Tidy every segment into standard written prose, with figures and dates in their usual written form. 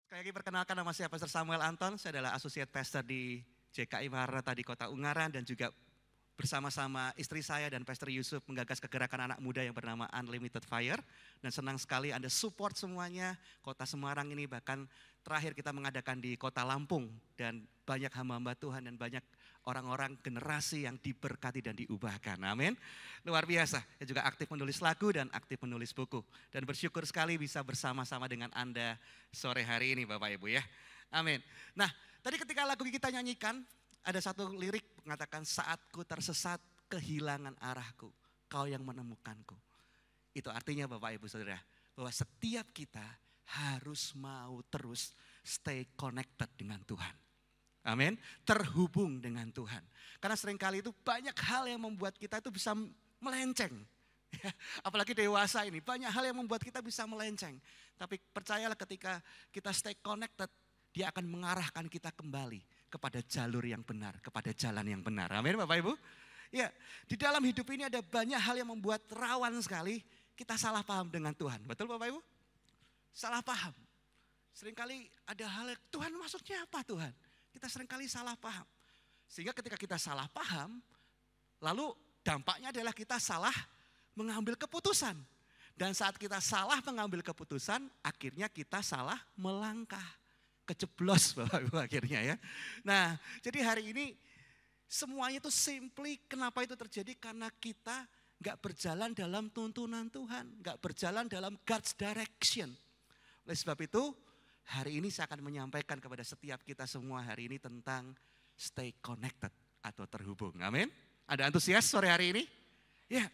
Sekali lagi perkenalkan, nama saya Pastor Samuel Anton, saya adalah Associate Pastor di JKI Maranatha di Kota Ungaran dan juga bersama-sama istri saya dan Pastor Yusuf menggagas kegerakan anak muda yang bernama Unlimited Fire. Dan senang sekali Anda support semuanya, Kota Semarang ini bahkan terakhir kita mengadakan di Kota Lampung. Dan banyak hamba-hamba Tuhan dan banyak orang-orang generasi yang diberkati dan diubahkan, amin. Luar biasa, saya juga aktif menulis lagu dan aktif menulis buku. Dan bersyukur sekali bisa bersama-sama dengan Anda sore hari ini Bapak Ibu ya, amin. Nah tadi ketika lagu kita nyanyikan, ada satu lirik mengatakan, saat ku tersesat kehilangan arahku, kau yang menemukanku. Itu artinya Bapak Ibu Saudara, bahwa setiap kita harus mau terus stay connected dengan Tuhan. Amin, terhubung dengan Tuhan. Karena seringkali itu banyak hal yang membuat kita itu bisa melenceng. Apalagi dewasa ini, banyak hal yang membuat kita bisa melenceng. Tapi percayalah ketika kita stay connected, dia akan mengarahkan kita kembali kepada jalur yang benar, kepada jalan yang benar. Amin Bapak Ibu. Ya, di dalam hidup ini ada banyak hal yang membuat rawan sekali kita salah paham dengan Tuhan. Betul Bapak Ibu? Salah paham. Seringkali ada hal yang, Tuhan maksudnya apa Tuhan? Kita seringkali salah paham. Sehingga ketika kita salah paham, lalu dampaknya adalah kita salah mengambil keputusan. Dan saat kita salah mengambil keputusan, akhirnya kita salah melangkah. Kejeblos Bapak Ibu akhirnya ya. Nah jadi hari ini semuanya itu simply kenapa itu terjadi? Karena kita gak berjalan dalam tuntunan Tuhan. Gak berjalan dalam God's direction. Oleh sebab itu hari ini saya akan menyampaikan kepada setiap kita semua hari ini tentang stay connected atau terhubung. Amin. Ada antusias sore hari ini? Ya.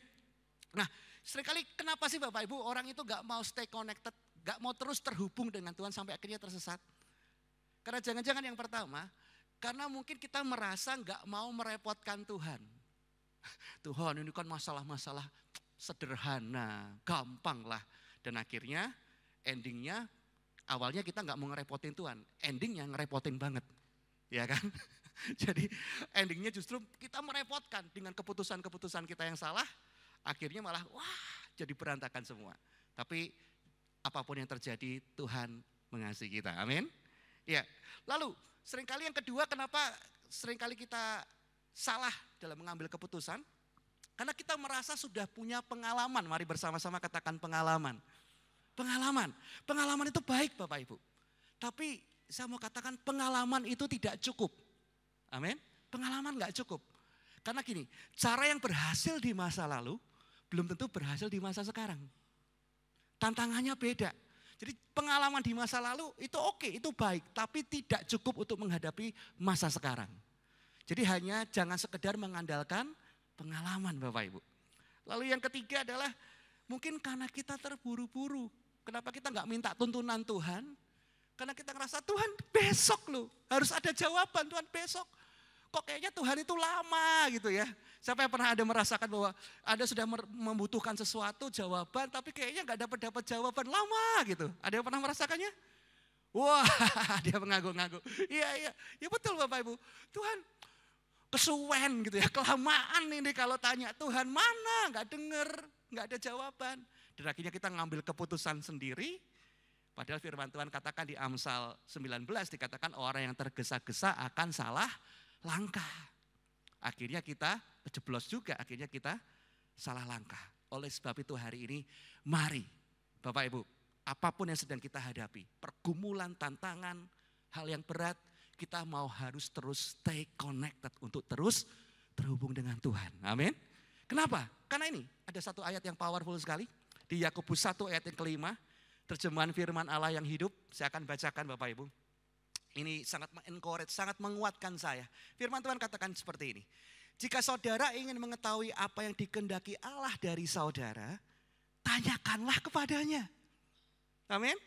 Nah seringkali kenapa sih Bapak Ibu orang itu gak mau stay connected, gak mau terus terhubung dengan Tuhan sampai akhirnya tersesat? Karena jangan-jangan yang pertama, karena mungkin kita merasa gak mau merepotkan Tuhan. Tuhan ini kan masalah-masalah sederhana, gampang lah. Dan akhirnya endingnya awalnya kita gak mau ngerepotin Tuhan, endingnya ngerepotin banget. Ya kan? Jadi endingnya justru kita merepotkan dengan keputusan-keputusan kita yang salah. Akhirnya malah jadi berantakan semua. Tapi apapun yang terjadi Tuhan mengasihi kita, amin. Ya, lalu seringkali yang kedua kenapa seringkali kita salah dalam mengambil keputusan? Karena kita merasa sudah punya pengalaman, mari bersama-sama katakan pengalaman. Pengalaman itu baik Bapak Ibu. Tapi saya mau katakan pengalaman itu tidak cukup. Amin. Pengalaman gak cukup. Karena gini, cara yang berhasil di masa lalu belum tentu berhasil di masa sekarang. Tantangannya beda. Jadi pengalaman di masa lalu itu oke, itu baik. Tapi tidak cukup untuk menghadapi masa sekarang. Jadi hanya jangan sekedar mengandalkan pengalaman Bapak Ibu. Lalu yang ketiga adalah mungkin karena kita terburu-buru. Kenapa kita gak minta tuntunan Tuhan? Karena kita ngerasa Tuhan besok loh, harus ada jawaban Tuhan besok. Kok kayaknya Tuhan itu lama gitu ya. Siapa yang pernah ada merasakan bahwa Anda sudah membutuhkan sesuatu jawaban tapi kayaknya gak dapat jawaban lama gitu. Ada yang pernah merasakannya? Wah dia mengangguk-angguk. Iya betul Bapak Ibu. Tuhan kesuwen gitu ya, kelamaan ini kalau tanya Tuhan mana, gak denger, gak ada jawaban. Dan akhirnya kita ngambil keputusan sendiri. Padahal firman Tuhan katakan di Amsal 19 dikatakan orang yang tergesa-gesa akan salah langkah. Akhirnya kita kejeblos juga, akhirnya kita salah langkah. Oleh sebab itu hari ini mari Bapak Ibu, apapun yang sedang kita hadapi, pergumulan, tantangan, hal yang berat, kita mau harus terus stay connected untuk terus terhubung dengan Tuhan. Amin. Kenapa? Karena ini ada satu ayat yang powerful sekali. Di Yakobus 1 ayat yang kelima, terjemahan firman Allah yang hidup, saya akan bacakan Bapak Ibu. Ini sangat encourage, sangat menguatkan saya. Firman Tuhan katakan seperti ini. Jika saudara ingin mengetahui apa yang dikehendaki Allah dari saudara, tanyakanlah kepadanya. Amin.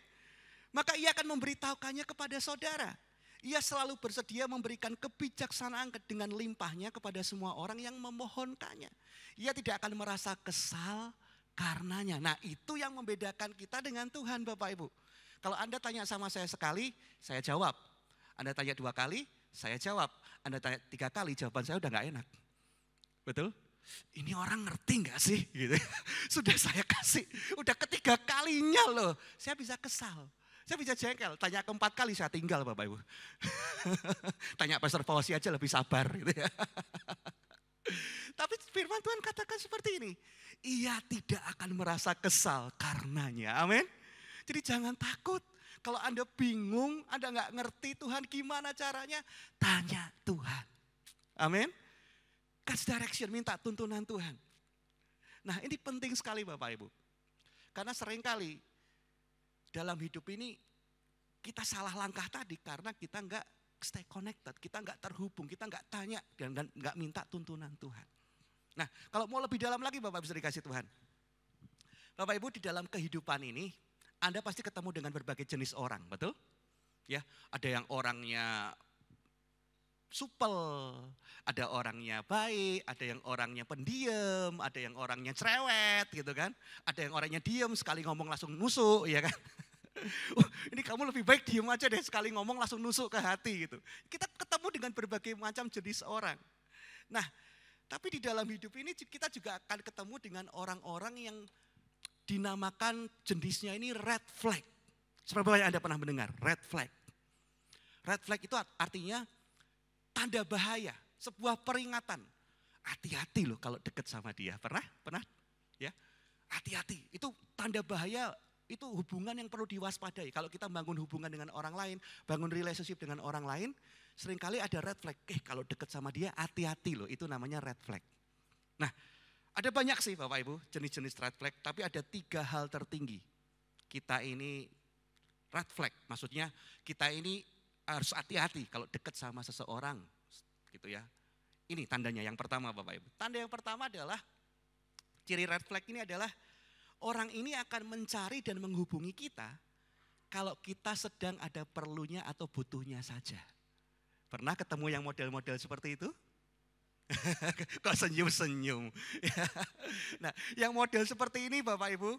Maka ia akan memberitahukannya kepada saudara. Ia selalu bersedia memberikan kebijaksanaan dengan limpahnya kepada semua orang yang memohonkannya. Ia tidak akan merasa kesal karenanya. Nah itu yang membedakan kita dengan Tuhan Bapak Ibu. Kalau Anda tanya sama saya sekali, saya jawab. Anda tanya 2 kali, saya jawab. Anda tanya 3 kali, jawaban saya udah gak enak. Betul? Ini orang ngerti gak sih? Gitu. Sudah saya kasih, udah ketiga kalinya loh. Saya bisa kesal. Saya bisa jengkel, tanya keempat kali saya tinggal Bapak Ibu. Tanya Pastor Fauzi aja lebih sabar gitu ya. Tapi firman Tuhan katakan seperti ini. Ia tidak akan merasa kesal karenanya. Amin. Jadi jangan takut. Kalau Anda bingung, Anda nggak ngerti Tuhan gimana caranya, tanya Tuhan. Amin. Kasih direction, minta tuntunan Tuhan. Nah ini penting sekali Bapak Ibu. Karena seringkali dalam hidup ini kita salah langkah tadi karena kita nggak stay connected, kita nggak terhubung, kita nggak tanya dan nggak minta tuntunan Tuhan. Nah kalau mau lebih dalam lagi Bapak bisa dikasih Tuhan. Bapak Ibu di dalam kehidupan ini Anda pasti ketemu dengan berbagai jenis orang, betul? Ya, ada yang orangnya supel, ada orangnya baik, ada yang orangnya pendiam, ada yang orangnya cerewet gitu kan. Ada yang orangnya diem sekali ngomong langsung nusuk ya kan. Ini kamu lebih baik diem aja deh sekali ngomong langsung nusuk ke hati gitu. Kita ketemu dengan berbagai macam jenis orang. Nah tapi di dalam hidup ini kita juga akan ketemu dengan orang-orang yang dinamakan jenisnya ini red flag. Seberapa banyak Anda pernah mendengar red flag? Red flag itu artinya tanda bahaya, sebuah peringatan. Hati-hati loh kalau dekat sama dia. Pernah? Pernah? Ya, hati-hati. Itu tanda bahaya, itu hubungan yang perlu diwaspadai. Kalau kita bangun hubungan dengan orang lain, bangun relationship dengan orang lain, seringkali ada red flag. Kalau dekat sama dia, hati-hati loh. Itu namanya red flag. Nah, ada banyak sih Bapak Ibu jenis-jenis red flag, tapi ada 3 hal tertinggi. Kita ini red flag, maksudnya kita ini harus hati-hati kalau dekat sama seseorang gitu ya. Ini tandanya yang pertama Bapak Ibu. Tanda yang pertama adalah, ciri red flag ini adalah orang ini akan mencari dan menghubungi kita kalau kita sedang ada perlunya atau butuhnya saja. Pernah ketemu yang model-model seperti itu? Kok senyum-senyum. Nah yang model seperti ini Bapak Ibu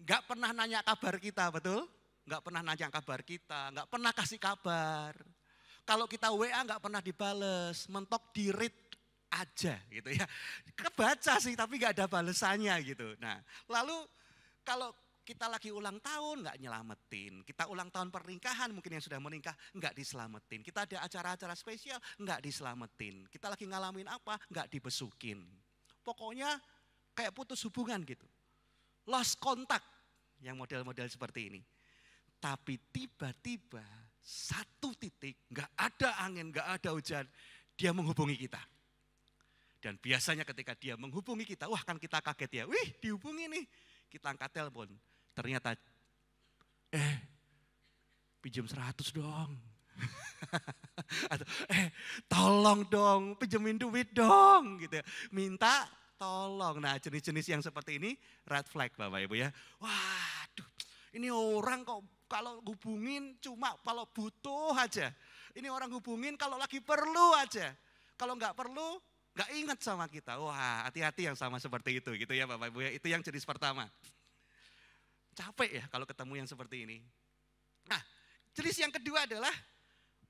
gak pernah nanya kabar kita, betul? Gak pernah nanya kabar kita, gak pernah kasih kabar. Kalau kita WA gak pernah dibales, mentok di read aja gitu ya. Kebaca sih tapi gak ada balesannya gitu. Nah lalu kalau kita lagi ulang tahun gak nyelamatin. Kita ulang tahun pernikahan mungkin yang sudah menikah gak diselamatin. Kita ada acara-acara spesial gak diselamatin. Kita lagi ngalamin apa gak dibesukin. Pokoknya kayak putus hubungan gitu. Lost contact yang model-model seperti ini. Tapi tiba-tiba satu titik gak ada angin, gak ada hujan. Dia menghubungi kita. Dan biasanya ketika dia menghubungi kita, wah kan kita kaget ya. Wih dihubungi nih. Kita angkat telepon. Ternyata, pinjam 100 dong. Atau, tolong dong, pinjemin duit dong. Gitu ya. Minta tolong. Nah jenis-jenis yang seperti ini red flag Bapak Ibu ya. Waduh, ini orang kok kalau hubungin cuma kalau butuh aja. Ini orang hubungin kalau lagi perlu aja. Kalau nggak perlu, nggak ingat sama kita. Wah hati-hati yang sama seperti itu gitu ya Bapak Ibu ya. Itu yang jenis pertama. Capek ya kalau ketemu yang seperti ini. Nah, jenis yang kedua adalah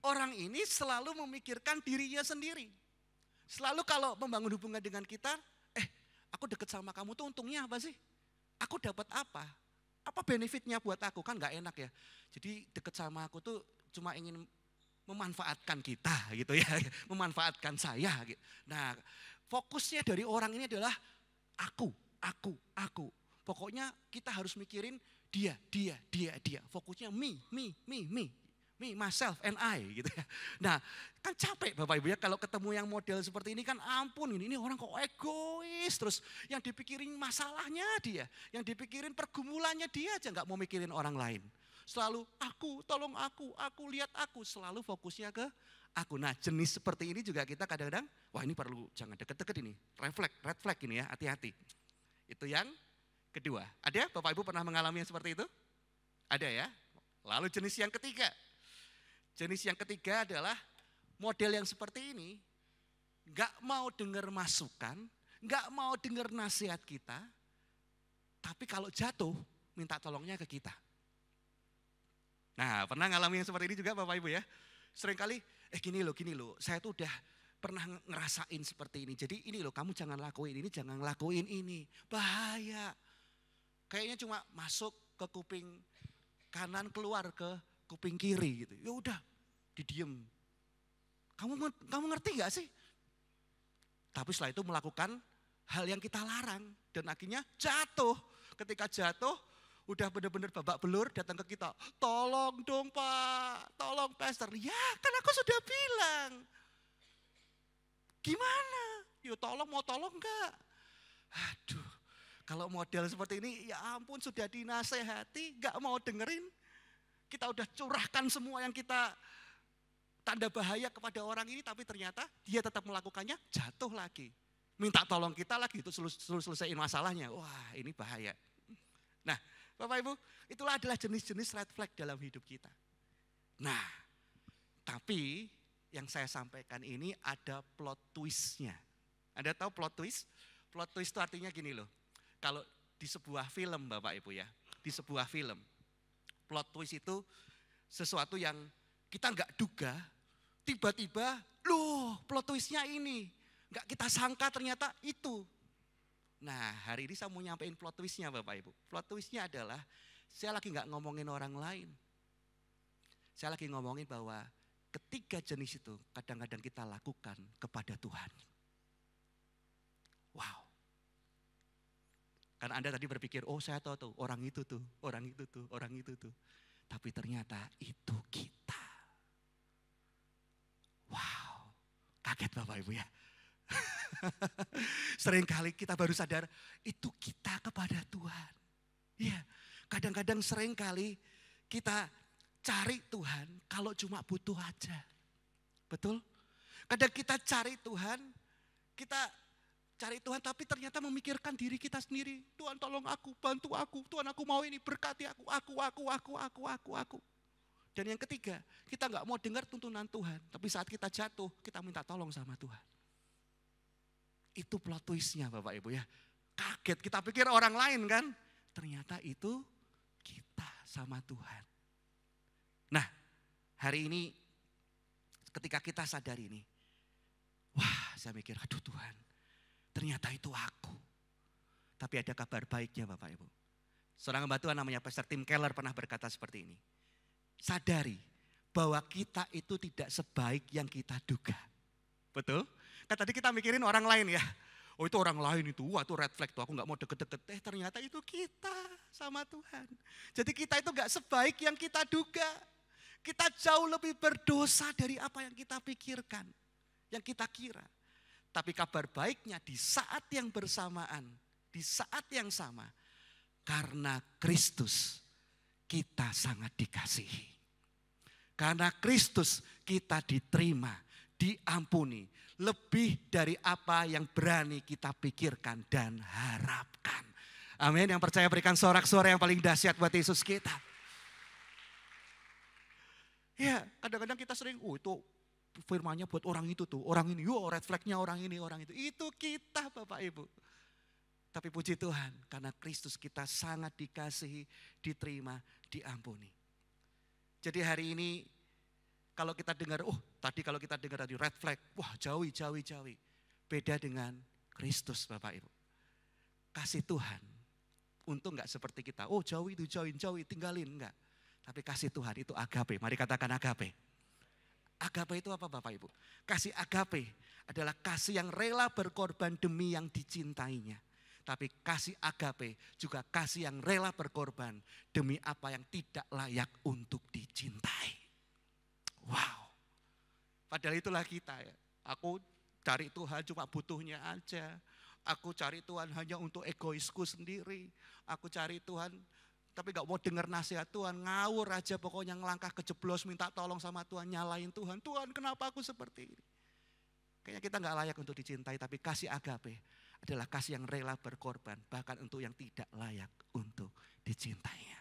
orang ini selalu memikirkan dirinya sendiri. Selalu kalau membangun hubungan dengan kita, aku deket sama kamu tuh untungnya apa sih? Aku dapat apa? Apa benefitnya buat aku? Kan gak enak ya. Jadi deket sama aku tuh cuma ingin memanfaatkan kita gitu ya. Memanfaatkan saya gitu. Nah, fokusnya dari orang ini adalah aku. Pokoknya kita harus mikirin dia. Fokusnya me, myself, and I gitu ya. Nah kan capek Bapak Ibu ya kalau ketemu yang model seperti ini kan ampun ini orang kok egois. Terus yang dipikirin masalahnya dia, yang dipikirin pergumulannya dia aja gak mau mikirin orang lain. Selalu aku, tolong aku lihat aku. Selalu fokusnya ke aku. Nah jenis seperti ini juga kita kadang-kadang, wah ini perlu jangan deket-deket ini. Red flag ini ya, hati-hati. Itu yang kedua. Ada Bapak Ibu pernah mengalami yang seperti itu? Ada ya. Lalu jenis yang ketiga. Jenis yang ketiga adalah model yang seperti ini. Gak mau dengar masukan, gak mau dengar nasihat kita. Tapi kalau jatuh, minta tolongnya ke kita. Nah pernah ngalami yang seperti ini juga Bapak Ibu ya. Seringkali, gini loh, saya tuh udah pernah ngerasain seperti ini. Jadi ini loh kamu jangan lakuin ini, jangan lakuin ini. Bahaya. Kayaknya cuma masuk ke kuping kanan keluar ke kuping kiri gitu. Ya udah, didiem. Kamu ngerti gak sih? Tapi setelah itu melakukan hal yang kita larang dan akhirnya jatuh. Ketika jatuh, udah benar-benar babak belur datang ke kita. Tolong dong Pak, tolong pastor. Ya kan aku sudah bilang. Gimana? Yuk tolong, mau tolong enggak? Aduh, kalau model seperti ini ya ampun sudah dinasehati, enggak mau dengerin. Kita udah curahkan semua yang kita tanda bahaya kepada orang ini, tapi ternyata dia tetap melakukannya, jatuh lagi. Minta tolong kita lagi, itu selesaiin masalahnya. Wah ini bahaya. Nah Bapak Ibu, itulah adalah jenis-jenis red flag dalam hidup kita. Nah, tapi yang saya sampaikan ini ada plot twistnya. Anda tahu plot twist? Plot twist itu artinya gini loh. Kalau di sebuah film Bapak Ibu ya, di sebuah film, plot twist itu sesuatu yang kita nggak duga, tiba-tiba loh plot twistnya ini. Nggak kita sangka ternyata itu. Nah hari ini saya mau nyampein plot twistnya Bapak Ibu. Plot twistnya adalah saya lagi nggak ngomongin orang lain. Saya lagi ngomongin bahwa ketiga jenis itu kadang-kadang kita lakukan kepada Tuhan. Wow. Karena Anda tadi berpikir, oh saya tahu tuh, orang itu tuh, orang itu tuh, orang itu tuh. Tapi ternyata itu kita. Wow, kaget Bapak Ibu ya. Seringkali kita baru sadar, itu kita kepada Tuhan. Ya, kadang-kadang seringkali kita cari Tuhan kalau cuma butuh aja. Betul? Kadang kita cari Tuhan, tapi ternyata memikirkan diri kita sendiri. Tuhan tolong aku, bantu aku. Tuhan aku mau ini, berkati aku. Dan yang ketiga, kita nggak mau dengar tuntunan Tuhan. Tapi saat kita jatuh, kita minta tolong sama Tuhan. Itu plot twistnya Bapak Ibu ya. Kaget, kita pikir orang lain kan. Ternyata itu kita sama Tuhan. Nah, hari ini ketika kita sadar ini. Wah, saya mikir, aduh Tuhan. Ternyata itu aku. Tapi ada kabar baiknya Bapak Ibu. Seorang hamba Tuhan namanya Pastor Tim Keller pernah berkata seperti ini. Sadari bahwa kita itu tidak sebaik yang kita duga. Betul? Kan tadi kita mikirin orang lain ya. Oh itu orang lain itu, wah itu red flag tuh, aku gak mau deket-deket. Ternyata itu kita sama Tuhan. Jadi kita itu gak sebaik yang kita duga. Kita jauh lebih berdosa dari apa yang kita pikirkan. Yang kita kira. Tapi kabar baiknya di saat yang bersamaan, di saat yang sama. Karena Kristus kita sangat dikasihi. Karena Kristus kita diterima, diampuni. Lebih dari apa yang berani kita pikirkan dan harapkan. Amin. Yang percaya berikan sorak-sorai yang paling dahsyat buat Yesus kita. Ya, kadang-kadang kita sering, itu firmannya buat orang itu tuh, orang ini, red flagnya orang ini, orang itu. Itu kita Bapak Ibu. Tapi puji Tuhan, karena Kristus kita sangat dikasihi, diterima, diampuni. Jadi hari ini kalau kita dengar, tadi kalau kita dengar tadi red flag, wah jauhi. Beda dengan Kristus Bapak Ibu. Kasih Tuhan, untung gak seperti kita, jauhi, tinggalin, enggak. Tapi kasih Tuhan itu agape, mari katakan agape. Agape itu apa Bapak Ibu? Kasih agape adalah kasih yang rela berkorban demi yang dicintainya. Tapi kasih agape juga kasih yang rela berkorban demi apa yang tidak layak untuk dicintai. Wow, padahal itulah kita ya. Aku cari Tuhan cuma butuhnya aja. Aku cari Tuhan hanya untuk egoisku sendiri. Aku cari Tuhan tapi gak mau dengar nasihat Tuhan. Ngawur aja pokoknya ngelangkah kejeblos minta tolong sama Tuhan. Nyalain Tuhan. Tuhan kenapa aku seperti ini? Kayaknya kita gak layak untuk dicintai. Tapi kasih agape adalah kasih yang rela berkorban. Bahkan untuk yang tidak layak untuk dicintainya.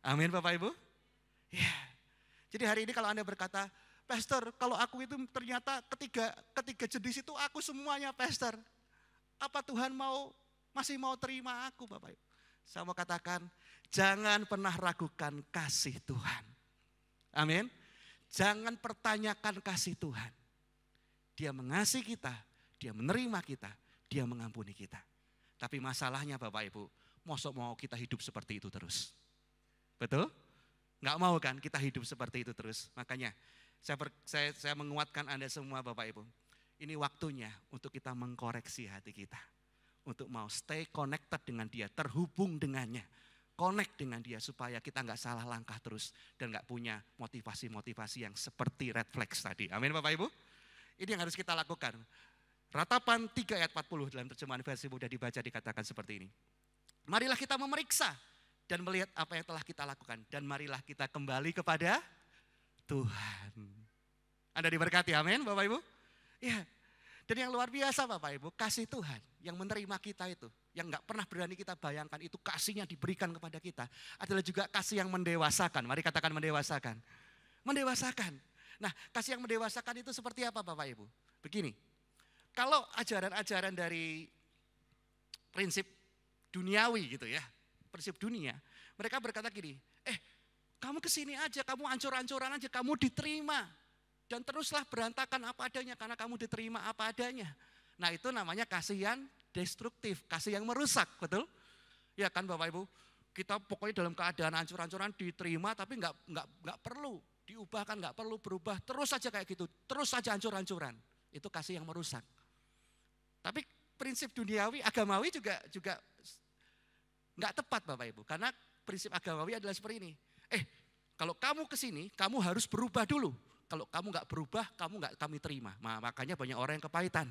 Amin Bapak Ibu. Ya. Jadi hari ini kalau Anda berkata, Pastor kalau aku itu ternyata ketiga jenis itu aku semuanya Pastor. Apa Tuhan masih mau terima aku Bapak Ibu? Saya mau katakan, jangan pernah ragukan kasih Tuhan. Amin. Jangan pertanyakan kasih Tuhan. Dia mengasihi kita, dia menerima kita, dia mengampuni kita. Tapi masalahnya Bapak Ibu, mosok mau kita hidup seperti itu terus? Betul? Nggak mau kan kita hidup seperti itu terus. Makanya saya menguatkan Anda semua Bapak Ibu. Ini waktunya untuk kita mengkoreksi hati kita. Untuk mau stay connected dengan dia, terhubung dengannya. Connect dengan dia supaya kita nggak salah langkah terus. Dan nggak punya motivasi-motivasi yang seperti red flags tadi. Amin Bapak Ibu. Ini yang harus kita lakukan. Ratapan 3 ayat 40 dalam terjemahan versi mudah dibaca dikatakan seperti ini. Marilah kita memeriksa dan melihat apa yang telah kita lakukan. Dan marilah kita kembali kepada Tuhan. Anda diberkati, amin Bapak Ibu? Ya. Dan yang luar biasa Bapak Ibu, kasih Tuhan yang menerima kita itu, yang gak pernah berani kita bayangkan itu kasihnya diberikan kepada kita, adalah juga kasih yang mendewasakan. Mari katakan mendewasakan. Mendewasakan. Nah, kasih yang mendewasakan itu seperti apa Bapak Ibu? Begini, kalau ajaran-ajaran dari prinsip duniawi gitu ya, prinsip dunia, mereka berkata gini, kamu kesini aja, kamu ancur-ancuran aja, kamu diterima. Dan teruslah berantakan apa adanya karena kamu diterima apa adanya. Nah itu namanya kasih yang destruktif, kasih yang merusak, betul? Ya kan Bapak Ibu, kita pokoknya dalam keadaan ancur-ancuran diterima tapi nggak perlu diubahkan, nggak perlu berubah, terus saja kayak gitu, terus saja ancur-ancuran. Itu kasih yang merusak. Tapi prinsip duniawi, agamawi juga nggak tepat Bapak Ibu, karena prinsip agamawi adalah seperti ini. Kalau kamu kesini, kamu harus berubah dulu. Kalau kamu nggak berubah, kamu nggak kami terima. Nah, makanya banyak orang yang kepahitan.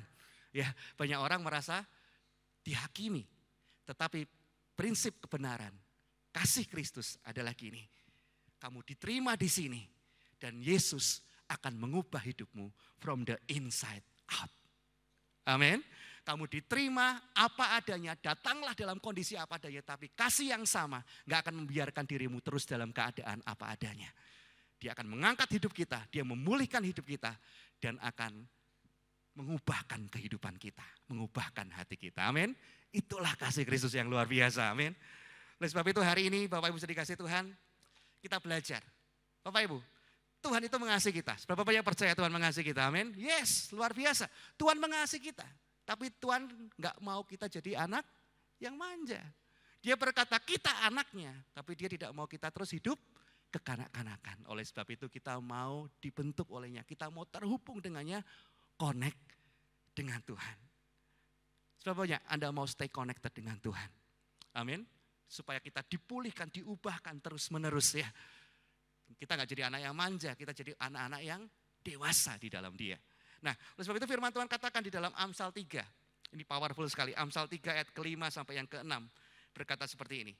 Ya, banyak orang merasa dihakimi. Tetapi prinsip kebenaran, kasih Kristus adalah gini. Kamu diterima di sini dan Yesus akan mengubah hidupmu from the inside out. Amin. Kamu diterima apa adanya, datanglah dalam kondisi apa adanya, tapi kasih yang sama nggak akan membiarkan dirimu terus dalam keadaan apa adanya. Dia akan mengangkat hidup kita, dia memulihkan hidup kita, dan akan mengubahkan kehidupan kita, mengubahkan hati kita. Amin. Itulah kasih Kristus yang luar biasa. Amin. Oleh sebab itu hari ini Bapak Ibu sudah dikasih Tuhan, kita belajar. Bapak Ibu, Tuhan itu mengasihi kita. Seberapa banyak percaya Tuhan mengasihi kita? Amin. Yes, luar biasa. Tuhan mengasihi kita. Tapi Tuhan nggak mau kita jadi anak yang manja. Dia berkata kita anaknya, tapi dia tidak mau kita terus hidup kekanak-kanakan. Oleh sebab itu kita mau dibentuk olehnya. Kita mau terhubung dengannya, connect dengan Tuhan. Sebabnya Anda mau stay connected dengan Tuhan. Amin. Supaya kita dipulihkan, diubahkan terus menerus ya. Kita gak jadi anak yang manja, kita jadi anak-anak yang dewasa di dalam dia. Nah, oleh sebab itu firman Tuhan katakan di dalam Amsal 3. Ini powerful sekali. Amsal 3 ayat ke-5 sampai yang ke-6. Berkata seperti ini.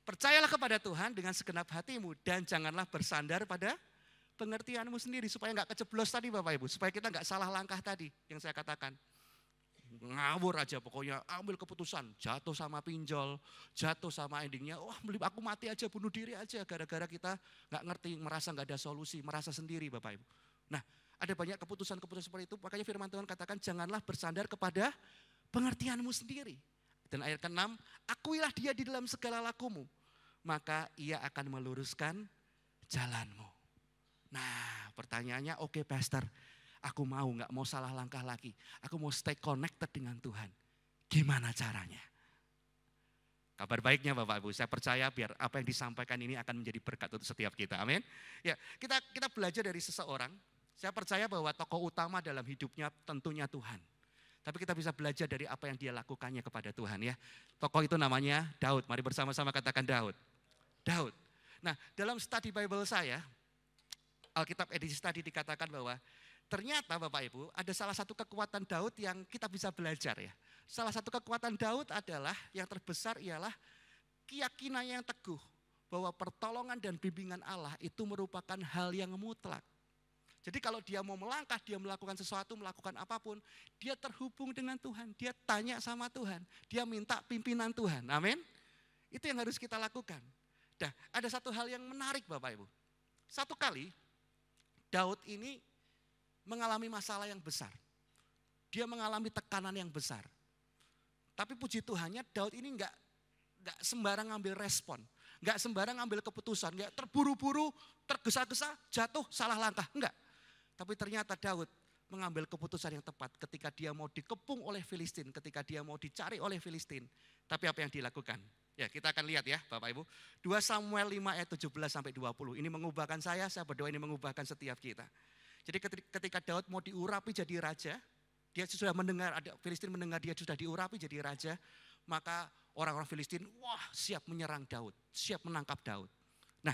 Percayalah kepada Tuhan dengan segenap hatimu dan janganlah bersandar pada pengertianmu sendiri. Supaya gak keceblos tadi Bapak Ibu. Supaya kita gak salah langkah tadi yang saya katakan. Ngawur aja pokoknya, ambil keputusan, jatuh sama pinjol, jatuh sama endingnya, wah aku mati aja, bunuh diri aja, gara-gara kita gak ngerti, merasa gak ada solusi, merasa sendiri Bapak Ibu. Nah ada banyak keputusan-keputusan seperti itu, makanya firman Tuhan katakan janganlah bersandar kepada pengertianmu sendiri. Dan ayat ke-6, akuilah dia di dalam segala lakumu, maka ia akan meluruskan jalanmu. Nah pertanyaannya, oke, Pastor, aku gak mau salah langkah lagi. Aku mau stay connected dengan Tuhan. Gimana caranya? Kabar baiknya Bapak Ibu, saya percaya biar apa yang disampaikan ini akan menjadi berkat untuk setiap kita. Amin. Ya, kita belajar dari seseorang. Saya percaya bahwa tokoh utama dalam hidupnya tentunya Tuhan. Tapi kita bisa belajar dari apa yang dia lakukannya kepada Tuhan ya. Tokoh itu namanya Daud. Mari bersama-sama katakan Daud. Daud. Nah, dalam study Bible saya, Alkitab edisi study dikatakan bahwa ternyata Bapak Ibu ada salah satu kekuatan Daud yang kita bisa belajar ya. Salah satu kekuatan Daud adalah yang terbesar ialah keyakinannya yang teguh bahwa pertolongan dan bimbingan Allah itu merupakan hal yang mutlak. Jadi kalau dia mau melangkah, dia melakukan sesuatu, melakukan apapun, dia terhubung dengan Tuhan, dia tanya sama Tuhan, dia minta pimpinan Tuhan. Amin. Itu yang harus kita lakukan. Nah, ada satu hal yang menarik Bapak Ibu. Satu kali Daud ini mengalami masalah yang besar. Dia mengalami tekanan yang besar. Tapi puji Tuhannya Daud ini enggak sembarang ngambil respon. Enggak sembarang ngambil keputusan. Enggak terburu-buru, tergesa-gesa, jatuh, salah langkah. Enggak. Tapi ternyata Daud mengambil keputusan yang tepat ketika dia mau dikepung oleh Filistin. Ketika dia mau dicari oleh Filistin. Tapi apa yang dilakukan? Ya, kita akan lihat ya Bapak Ibu. 2 Samuel 5 ayat 17 sampai 20. Ini mengubahkan saya berdoa ini mengubahkan setiap kita. Jadi ketika Daud mau diurapi jadi raja, dia sudah mendengar, ada Filistin mendengar dia sudah diurapi jadi raja, maka orang-orang Filistin, wah siap menyerang Daud, siap menangkap Daud. Nah,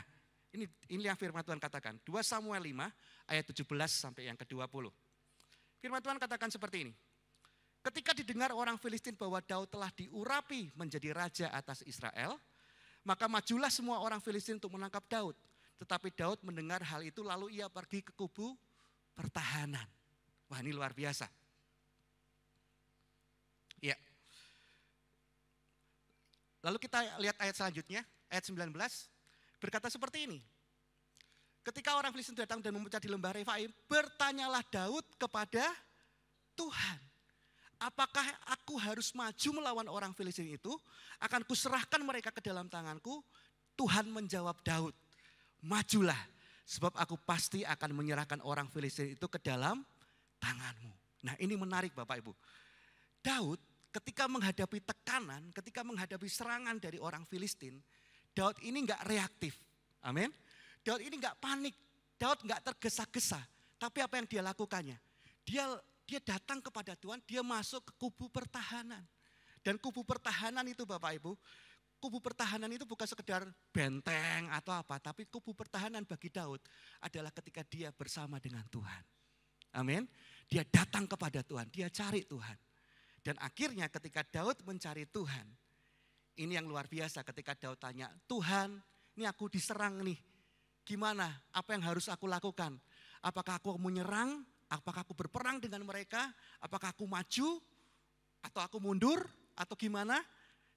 ini yang firman Tuhan katakan. 2 Samuel 5 ayat 17 sampai yang ke-20. Firman Tuhan katakan seperti ini. Ketika didengar orang Filistin bahwa Daud telah diurapi menjadi raja atas Israel, maka majulah semua orang Filistin untuk menangkap Daud. Tetapi Daud mendengar hal itu lalu ia pergi ke kubu pertahanan. Wah, ini luar biasa. Ya. Lalu kita lihat ayat selanjutnya, ayat 19, berkata seperti ini. Ketika orang Filistin datang dan memecah di lembah Refaim, bertanyalah Daud kepada Tuhan. Apakah aku harus maju melawan orang Filistin itu? Akan kuserahkan mereka ke dalam tanganku. Tuhan menjawab Daud, majulah, sebab aku pasti akan menyerahkan orang Filistin itu ke dalam tanganmu. Nah, ini menarik Bapak Ibu. Daud ketika menghadapi tekanan, ketika menghadapi serangan dari orang Filistin, Daud ini enggak reaktif. Amin. Daud ini enggak panik. Daud enggak tergesa-gesa. Tapi apa yang dia lakukannya? Dia datang kepada Tuhan, dia masuk ke kubu pertahanan. Dan kubu pertahanan itu Bapak Ibu, kubu pertahanan itu bukan sekedar benteng atau apa, tapi kubu pertahanan bagi Daud adalah ketika dia bersama dengan Tuhan. Amin. Dia datang kepada Tuhan, dia cari Tuhan. Dan akhirnya ketika Daud mencari Tuhan, ini yang luar biasa ketika Daud tanya, Tuhan ini aku diserang nih, gimana, apa yang harus aku lakukan? Apakah aku menyerang? Apakah aku berperang dengan mereka? Apakah aku maju? Atau aku mundur? Atau gimana?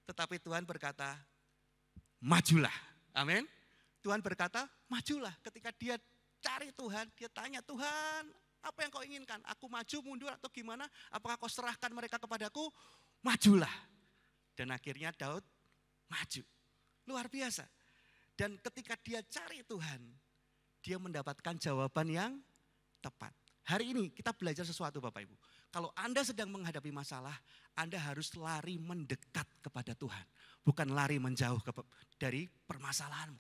Tetapi Tuhan berkata, majulah. Amin. Tuhan berkata, majulah. Ketika dia cari Tuhan, dia tanya, Tuhan apa yang kau inginkan? Aku maju, mundur atau gimana? Apakah kau serahkan mereka kepadaku? Majulah. Dan akhirnya Daud maju. Luar biasa. Dan ketika dia cari Tuhan, dia mendapatkan jawaban yang tepat. Hari ini kita belajar sesuatu Bapak Ibu. Kalau Anda sedang menghadapi masalah, Anda harus lari mendekat kepada Tuhan. Bukan lari menjauh dari permasalahanmu.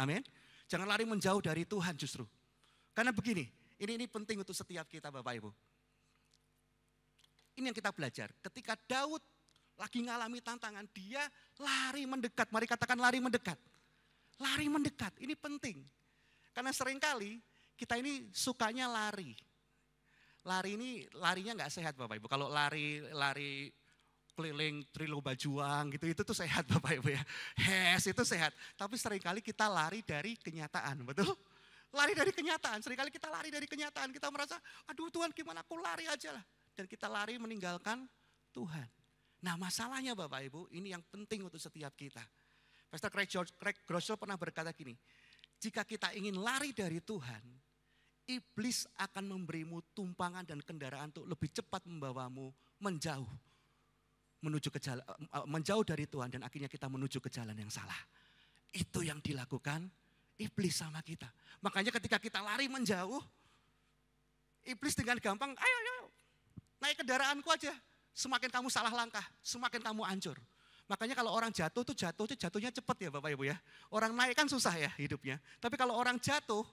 Amin. Jangan lari menjauh dari Tuhan justru. Karena begini, ini penting untuk setiap kita Bapak Ibu. Ini yang kita belajar. Ketika Daud lagi ngalami tantangan, dia lari mendekat. Mari katakan lari mendekat. Lari mendekat, ini penting. Karena seringkali kita ini sukanya lari. Lari ini larinya nggak sehat Bapak Ibu. Kalau lari keliling Trilo Bajuang gitu, itu tuh sehat Bapak Ibu ya. Itu sehat. Tapi seringkali kita lari dari kenyataan, betul? Lari dari kenyataan, seringkali kita lari dari kenyataan. Kita merasa, aduh Tuhan gimana aku lari aja lah. Dan kita lari meninggalkan Tuhan. Nah masalahnya Bapak Ibu, ini yang penting untuk setiap kita. Pastor Craig Groeschel pernah berkata gini, jika kita ingin lari dari Tuhan, iblis akan memberimu tumpangan dan kendaraan untuk lebih cepat membawamu menjauh. Menjauh dari Tuhan dan akhirnya kita menuju ke jalan yang salah. Itu yang dilakukan iblis sama kita. Makanya ketika kita lari menjauh, iblis dengan gampang, ayo, naik kendaraanku aja. Semakin kamu salah langkah, semakin kamu hancur. Makanya kalau orang jatuh tuh jatuhnya cepat ya Bapak Ibu ya. Orang naik kan susah ya hidupnya. Tapi kalau orang jatuh,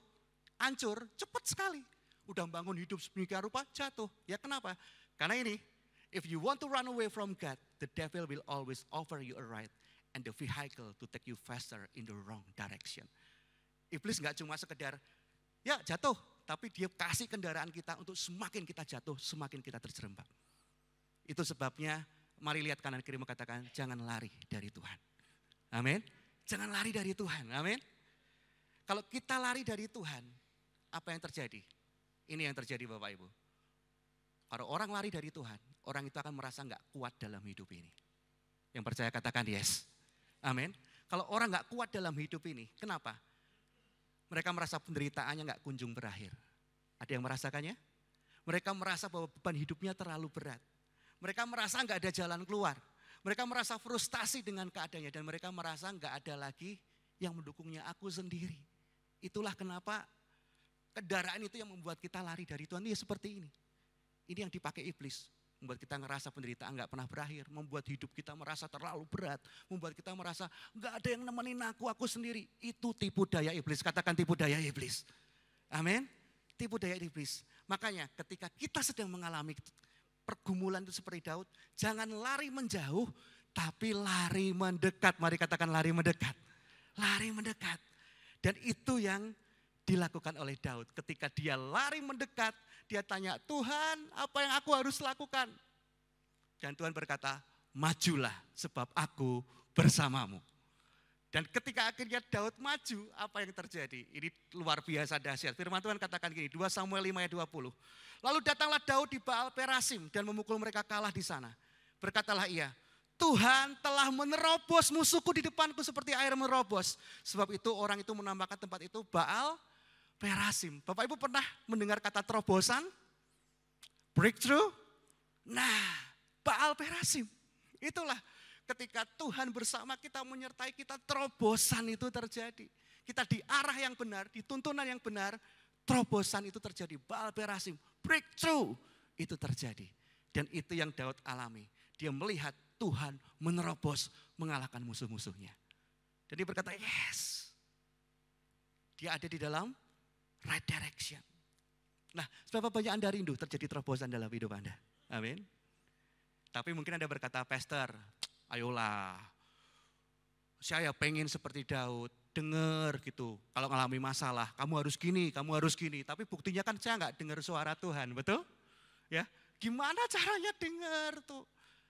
hancur, cepat sekali. Udah bangun hidup sedemikian rupa, jatuh. Ya kenapa? Karena ini, if you want to run away from God, the devil will always offer you a ride and the vehicle to take you faster in the wrong direction. Iblis gak cuma sekedar, ya jatuh, tapi dia kasih kendaraan kita untuk semakin kita jatuh, semakin kita terjerembab. Itu sebabnya, mari lihat kanan kiri katakan, jangan lari dari Tuhan. Amin. Jangan lari dari Tuhan, amin. Kalau kita lari dari Tuhan, apa yang terjadi? Ini yang terjadi Bapak Ibu. Kalau orang lari dari Tuhan, orang itu akan merasa gak kuat dalam hidup ini. Yang percaya katakan yes. Amin. Kalau orang gak kuat dalam hidup ini, kenapa? Mereka merasa penderitaannya gak kunjung berakhir. Ada yang merasakannya? Mereka merasa bahwa beban hidupnya terlalu berat. Mereka merasa gak ada jalan keluar. Mereka merasa frustasi dengan keadaannya. Dan mereka merasa gak ada lagi yang mendukungnya, aku sendiri. Itulah kenapa kendaraan itu yang membuat kita lari dari Tuhan. Ini seperti ini. Ini yang dipakai iblis. membuat kita ngerasa penderitaan nggak pernah berakhir, membuat hidup kita merasa terlalu berat, membuat kita merasa nggak ada yang nemenin aku sendiri. Itu tipu daya iblis, katakan tipu daya iblis. Amin, tipu daya iblis. Makanya ketika kita sedang mengalami pergumulan itu seperti Daud, jangan lari menjauh, tapi lari mendekat. Mari katakan lari mendekat. Lari mendekat. Dan itu yang dilakukan oleh Daud. Ketika dia lari mendekat, dia tanya, Tuhan apa yang aku harus lakukan? Dan Tuhan berkata, majulah sebab aku bersamamu. Dan ketika akhirnya Daud maju, apa yang terjadi? Ini luar biasa dahsyat. Firman Tuhan katakan gini, 2 Samuel 5 ayat 20. Lalu datanglah Daud di Baal Perasim dan memukul mereka kalah di sana. Berkatalah ia, Tuhan telah menerobos musuhku di depanku seperti air menerobos. Sebab itu orang itu menamakan tempat itu Baal Perasim. Bapak Ibu pernah mendengar kata terobosan? Breakthrough? Nah, Baal Perasim. Itulah ketika Tuhan bersama kita menyertai kita, terobosan itu terjadi. Kita di arah yang benar, di tuntunan yang benar, terobosan itu terjadi. Baal Perasim, breakthrough itu terjadi. Dan itu yang Daud alami. Dia melihat Tuhan menerobos, mengalahkan musuh-musuhnya. Jadi berkata, yes. Dia ada di dalam right direction. Nah, seberapa banyak Anda rindu terjadi terobosan dalam hidup Anda? Amin. Tapi mungkin Anda berkata, Pastor, ayolah, saya pengen seperti Daud, dengar gitu. Kalau mengalami masalah, kamu harus gini, kamu harus gini. Tapi buktinya kan saya nggak dengar suara Tuhan, betul? Ya, gimana caranya dengar tuh?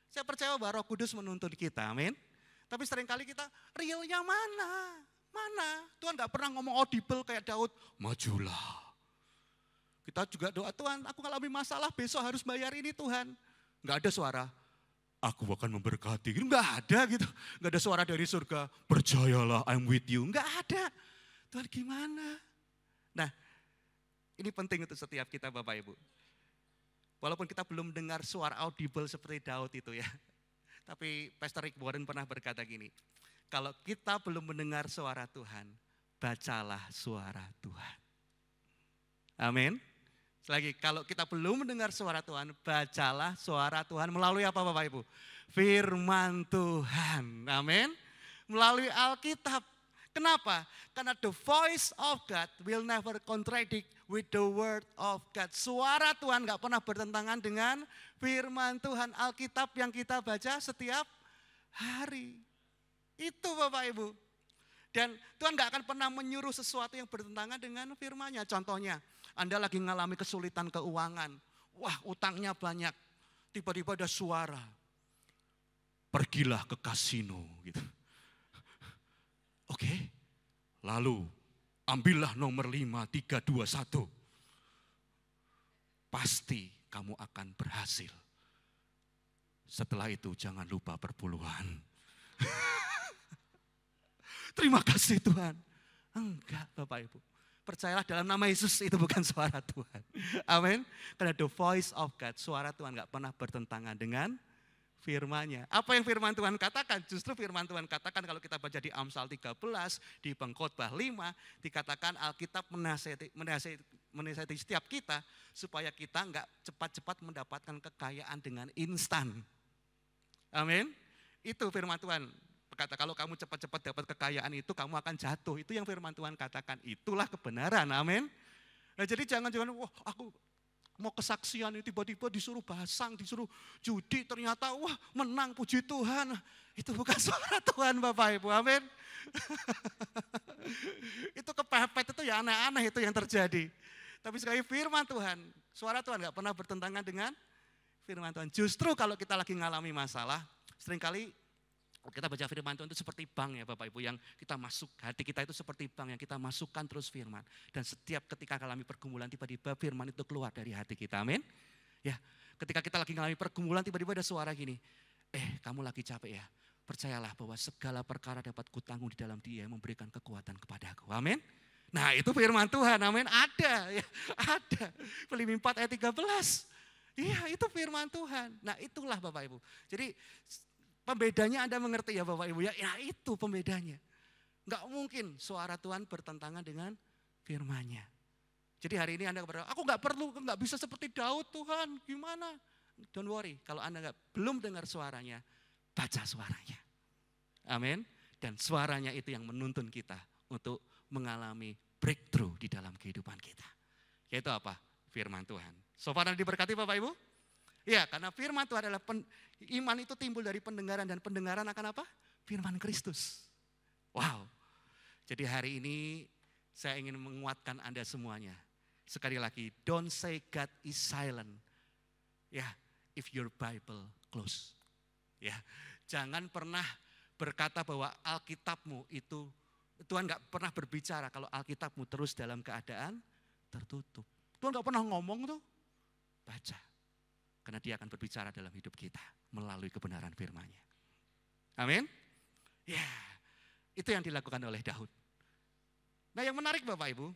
Saya percaya bahwa Roh Kudus menuntun kita, amin. Tapi seringkali kita, realnya mana? Mana? Tuhan nggak pernah ngomong audible kayak Daud, majulah. Kita juga doa, Tuhan aku ngalami masalah, besok harus bayar ini Tuhan. Nggak ada suara, aku akan memberkati. Nggak ada gitu. Nggak ada suara dari surga, percayalah I'm with you. Nggak ada. Tuhan gimana? Nah, ini penting untuk setiap kita Bapak Ibu. Walaupun kita belum dengar suara audible seperti Daud itu ya. Tapi Pastor Rick Warren pernah berkata gini, kalau kita belum mendengar suara Tuhan, bacalah suara Tuhan. Amin. Lagi, kalau kita belum mendengar suara Tuhan, bacalah suara Tuhan melalui apa Bapak Ibu? Firman Tuhan. Amin. Melalui Alkitab. Kenapa? Karena the voice of God will never contradict with the word of God. Suara Tuhan gak pernah bertentangan dengan firman Tuhan. Alkitab yang kita baca setiap hari. Itu Bapak Ibu. Dan Tuhan gak akan pernah menyuruh sesuatu yang bertentangan dengan firman-Nya. Contohnya, Anda lagi mengalami kesulitan keuangan. Wah, utangnya banyak. Tiba-tiba ada suara. Pergilah ke kasino gitu. Oke, lalu ambillah nomor 5321. Pasti kamu akan berhasil. Setelah itu jangan lupa perpuluhan. Terima kasih Tuhan. Enggak Bapak Ibu. Percayalah dalam nama Yesus itu bukan suara Tuhan. Amin. Karena the voice of God, suara Tuhan gak pernah bertentangan dengan firman-Nya. Apa yang firman Tuhan katakan? Justru firman Tuhan katakan kalau kita baca di Amsal 13, di Pengkhotbah 5, dikatakan Alkitab menasihati setiap kita supaya kita enggak cepat-cepat mendapatkan kekayaan dengan instan. Amin. Itu firman Tuhan. Kata kalau kamu cepat-cepat dapat kekayaan itu kamu akan jatuh. Itu yang firman Tuhan katakan. Itulah kebenaran. Amin. Nah, jadi jangan-jangan wah aku mau kesaksian ini tiba-tiba disuruh basang, disuruh judi, ternyata wah menang puji Tuhan. Itu bukan suara Tuhan Bapak Ibu, amin. Itu kepepet, itu ya aneh-aneh itu yang terjadi. Tapi sekali firman Tuhan, suara Tuhan gak pernah bertentangan dengan firman Tuhan. Justru kalau kita lagi ngalami masalah, seringkali kita baca firman Tuhan itu seperti bank ya Bapak Ibu, yang kita masuk, hati kita itu seperti bank yang kita masukkan terus firman. Dan setiap ketika mengalami pergumulan tiba-tiba firman itu keluar dari hati kita, amin. Ya, ketika kita lagi mengalami pergumulan tiba-tiba ada suara gini, kamu lagi capek ya, percayalah bahwa segala perkara dapat kutanggung di dalam Dia yang memberikan kekuatan kepadaku, amin. Nah itu firman Tuhan, amin, ada ya, ada. Filipi 4 ayat 13, iya itu firman Tuhan. Nah itulah Bapak Ibu, jadi pembedanya Anda mengerti ya Bapak Ibu ya, ya itu pembedanya. Enggak mungkin suara Tuhan bertentangan dengan firman-Nya. Jadi hari ini Anda berkata, aku enggak bisa seperti Daud Tuhan, gimana? don't worry. Kalau Anda belum dengar suaranya, baca suaranya. Amin. Dan suaranya itu yang menuntun kita untuk mengalami breakthrough di dalam kehidupan kita. Yaitu apa? Firman Tuhan. So far diberkati Bapak Ibu? Ya, karena firman Tuhan adalah iman itu timbul dari pendengaran, dan pendengaran akan apa? Firman Kristus. Wow. Jadi hari ini saya ingin menguatkan Anda semuanya. Sekali lagi, don't say God is silent. Ya, if your Bible close. Ya, jangan pernah berkata bahwa Alkitabmu itu, Tuhan gak pernah berbicara kalau Alkitabmu terus dalam keadaan tertutup. Tuhan gak pernah ngomong tuh, baca. Karena dia akan berbicara dalam hidup kita melalui kebenaran firman-Nya. Amin? Ya, itu yang dilakukan oleh Daud. Nah yang menarik Bapak Ibu,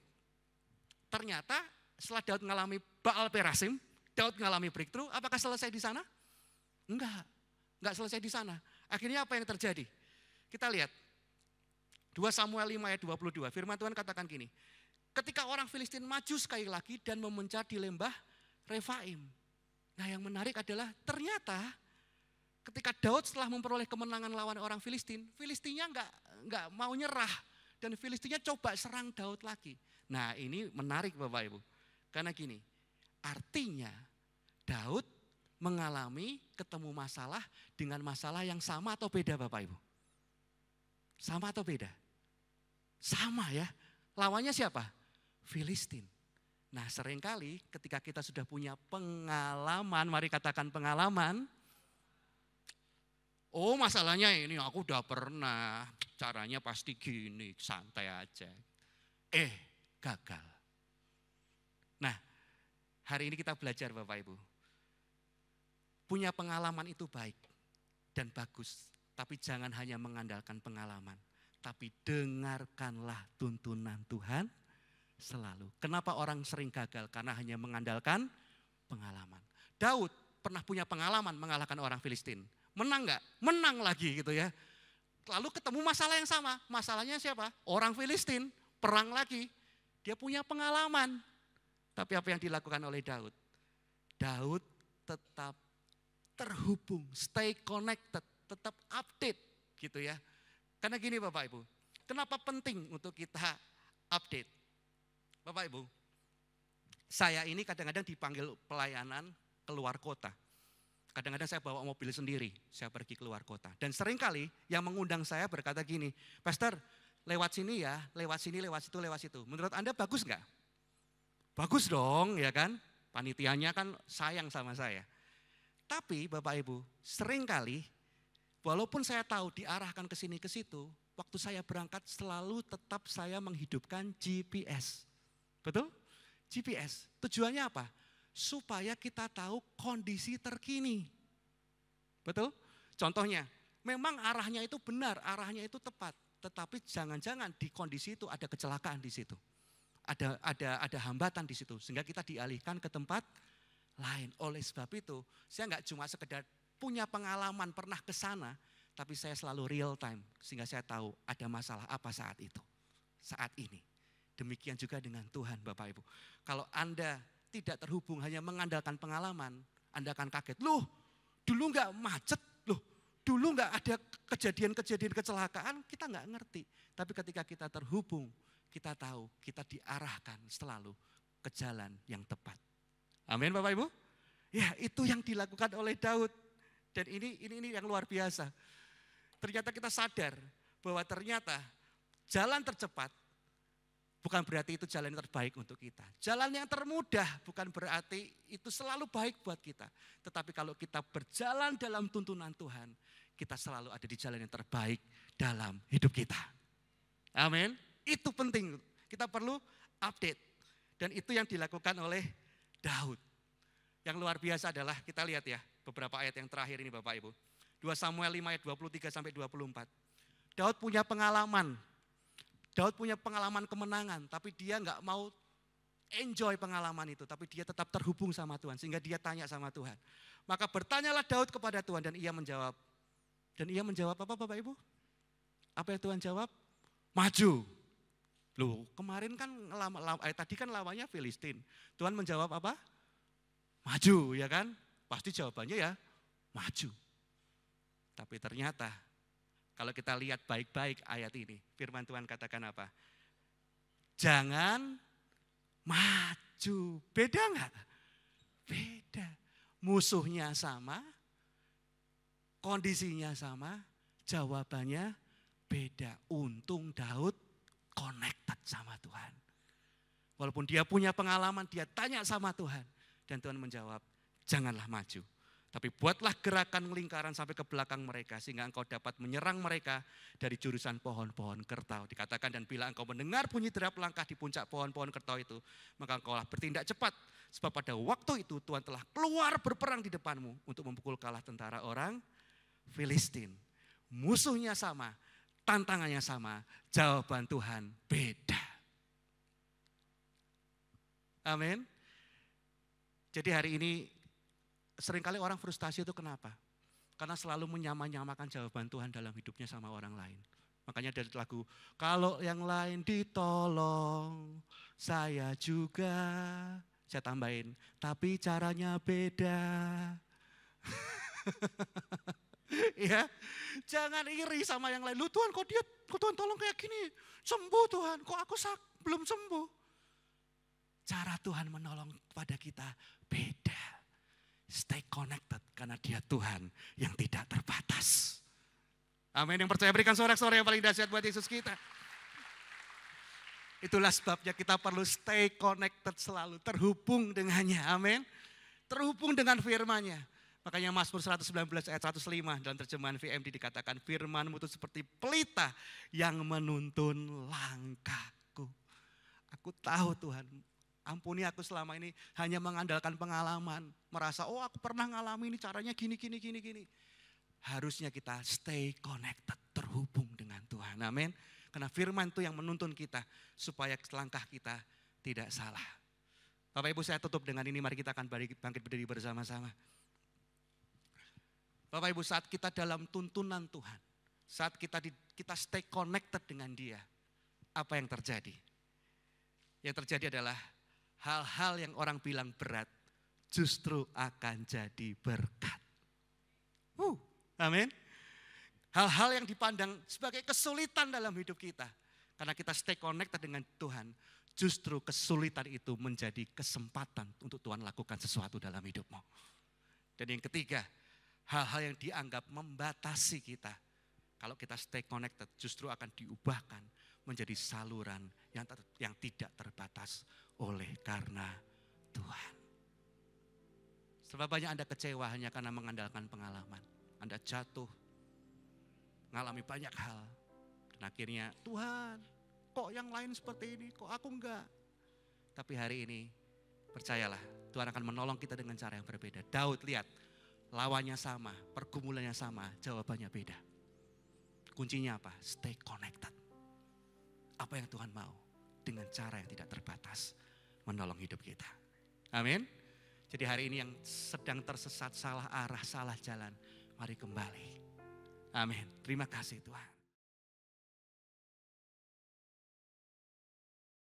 ternyata setelah Daud mengalami Baal Perasim, Daud mengalami breakthrough, apakah selesai di sana? Enggak selesai di sana. Akhirnya apa yang terjadi? Kita lihat, 2 Samuel 5 ayat 22, firman Tuhan katakan gini, ketika orang Filistin maju sekali lagi dan memencar di lembah Refaim. Nah yang menarik adalah ternyata ketika Daud setelah memperoleh kemenangan lawan orang Filistin, Filistinnya enggak mau nyerah. Dan Filistinnya coba serang Daud lagi. Nah ini menarik Bapak Ibu. Karena gini, artinya Daud mengalami ketemu masalah dengan masalah yang sama atau beda Bapak Ibu? Sama atau beda? Sama ya. Lawannya siapa? Filistin. Nah seringkali ketika kita sudah punya pengalaman, mari katakan pengalaman. Oh masalahnya ini aku udah pernah, caranya pasti gini, santai aja. Gagal. Nah hari ini kita belajar Bapak Ibu. Punya pengalaman itu baik dan bagus. Tapi jangan hanya mengandalkan pengalaman. Tapi dengarkanlah tuntunan Tuhan selalu. Kenapa orang sering gagal? Karena hanya mengandalkan pengalaman. Daud pernah punya pengalaman mengalahkan orang Filistin. Menang enggak? Menang lagi gitu ya. Lalu ketemu masalah yang sama. Masalahnya siapa? Orang Filistin. Perang lagi. Dia punya pengalaman. Tapi apa yang dilakukan oleh Daud? Daud tetap terhubung, stay connected, tetap update gitu ya. Karena gini Bapak Ibu, kenapa penting untuk kita update? Bapak Ibu, saya ini kadang-kadang dipanggil pelayanan keluar kota. Kadang-kadang saya bawa mobil sendiri, saya pergi keluar kota. Dan seringkali yang mengundang saya berkata gini, Pastor lewat sini ya, lewat sini, lewat situ, lewat situ. Menurut Anda bagus enggak? Bagus dong ya kan, panitianya kan sayang sama saya. Tapi Bapak Ibu, seringkali walaupun saya tahu diarahkan ke sini ke situ, waktu saya berangkat selalu tetap saya menghidupkan GPS. Betul? GPS, tujuannya apa? Supaya kita tahu kondisi terkini. Betul? Contohnya, memang arahnya itu benar, arahnya itu tepat. Tetapi jangan-jangan di kondisi itu ada kecelakaan di situ. Ada hambatan di situ. Sehingga kita dialihkan ke tempat lain. Oleh sebab itu, saya nggak cuma sekedar punya pengalaman pernah ke sana, tapi saya selalu real time. Sehingga saya tahu ada masalah apa saat itu. Saat ini. Demikian juga dengan Tuhan Bapak Ibu. Kalau Anda tidak terhubung hanya mengandalkan pengalaman, Anda akan kaget. Loh, dulu nggak macet, loh, dulu nggak ada kejadian-kejadian kecelakaan, kita nggak ngerti. Tapi ketika kita terhubung, kita tahu kita diarahkan selalu ke jalan yang tepat. Amin Bapak Ibu. Ya itu yang dilakukan oleh Daud. Dan ini yang luar biasa. Ternyata kita sadar bahwa ternyata jalan tercepat bukan berarti itu jalan yang terbaik untuk kita. Jalan yang termudah bukan berarti itu selalu baik buat kita. Tetapi kalau kita berjalan dalam tuntunan Tuhan, kita selalu ada di jalan yang terbaik dalam hidup kita. Amin. Itu penting. Kita perlu update. Dan itu yang dilakukan oleh Daud. Yang luar biasa adalah kita lihat ya beberapa ayat yang terakhir ini Bapak Ibu. 2 Samuel 5 ayat 23 sampai 24. Daud punya pengalaman. Daud punya pengalaman kemenangan, tapi dia nggak mau enjoy pengalaman itu, tapi dia tetap terhubung sama Tuhan, sehingga dia tanya sama Tuhan. Maka bertanyalah Daud kepada Tuhan dan ia menjawab. Dan ia menjawab apa Bapak Ibu? Apa yang Tuhan jawab? Maju. Loh kemarin kan tadi kan lawannya Filistin. Tuhan menjawab apa? Maju ya kan? Pasti jawabannya ya maju. Tapi ternyata kalau kita lihat baik-baik ayat ini, firman Tuhan katakan apa? Jangan maju. Beda enggak? Beda. Musuhnya sama, kondisinya sama, jawabannya beda. Untung Daud connected sama Tuhan. Walaupun dia punya pengalaman, dia tanya sama Tuhan. Dan Tuhan menjawab, janganlah maju. Tapi buatlah gerakan lingkaran sampai ke belakang mereka, sehingga engkau dapat menyerang mereka dari jurusan pohon-pohon kertau. Dikatakan, dan bila engkau mendengar bunyi derap langkah di puncak pohon-pohon kertau itu, maka engkaulah bertindak cepat. Sebab pada waktu itu Tuhan telah keluar berperang di depanmu untuk memukul kalah tentara orang Filistin. Musuhnya sama, tantangannya sama, jawaban Tuhan beda. Amin. Jadi hari ini seringkali orang frustasi itu kenapa? Karena selalu menyamakan jawaban Tuhan dalam hidupnya sama orang lain. Makanya dari lagu, kalau yang lain ditolong, saya juga. Saya tambahin, tapi caranya beda. Ya, jangan iri sama yang lain. Lu Tuhan, kok Tuhan tolong kayak gini? Sembuh Tuhan, kok aku belum sembuh? Cara Tuhan menolong pada kita beda. Stay connected karena dia Tuhan yang tidak terbatas. Amin. Yang percaya berikan sorak-sorai yang paling dahsyat buat Yesus kita. Itulah sebabnya kita perlu stay connected selalu. Terhubung dengannya. Amin. Terhubung dengan firman-Nya. Makanya Mazmur 119 ayat 105 dalam terjemahan VMD dikatakan, firman-Mu itu seperti pelita yang menuntun langkahku. Aku tahu Tuhan, ampuni aku selama ini hanya mengandalkan pengalaman. Merasa, oh aku pernah ngalami ini caranya gini. Harusnya kita stay connected, terhubung dengan Tuhan. Amin. Karena firman itu yang menuntun kita supaya langkah kita tidak salah. Bapak Ibu, saya tutup dengan ini, mari kita akan bangkit berdiri bersama-sama. Bapak Ibu, saat kita dalam tuntunan Tuhan, saat kita stay connected dengan Dia, apa yang terjadi? Yang terjadi adalah hal-hal yang orang bilang berat justru akan jadi berkat. Amin. Hal-hal yang dipandang sebagai kesulitan dalam hidup kita, karena kita stay connected dengan Tuhan, justru kesulitan itu menjadi kesempatan untuk Tuhan lakukan sesuatu dalam hidupmu. Dan yang ketiga, hal-hal yang dianggap membatasi kita, kalau kita stay connected justru akan diubahkan menjadi saluran yang tidak terbatas oleh karena Tuhan. Sebab banyak Anda kecewa hanya karena mengandalkan pengalaman. Anda jatuh, mengalami banyak hal. Dan akhirnya, Tuhan, kok yang lain seperti ini, kok aku enggak? Tapi hari ini, percayalah, Tuhan akan menolong kita dengan cara yang berbeda. Daud, lihat, lawannya sama, pergumulannya sama, jawabannya beda. Kuncinya apa? Stay connected. Apa yang Tuhan mau dengan cara yang tidak terbatas menolong hidup kita. Amin. Jadi hari ini yang sedang tersesat, salah arah, salah jalan, mari kembali. Amin. Terima kasih Tuhan.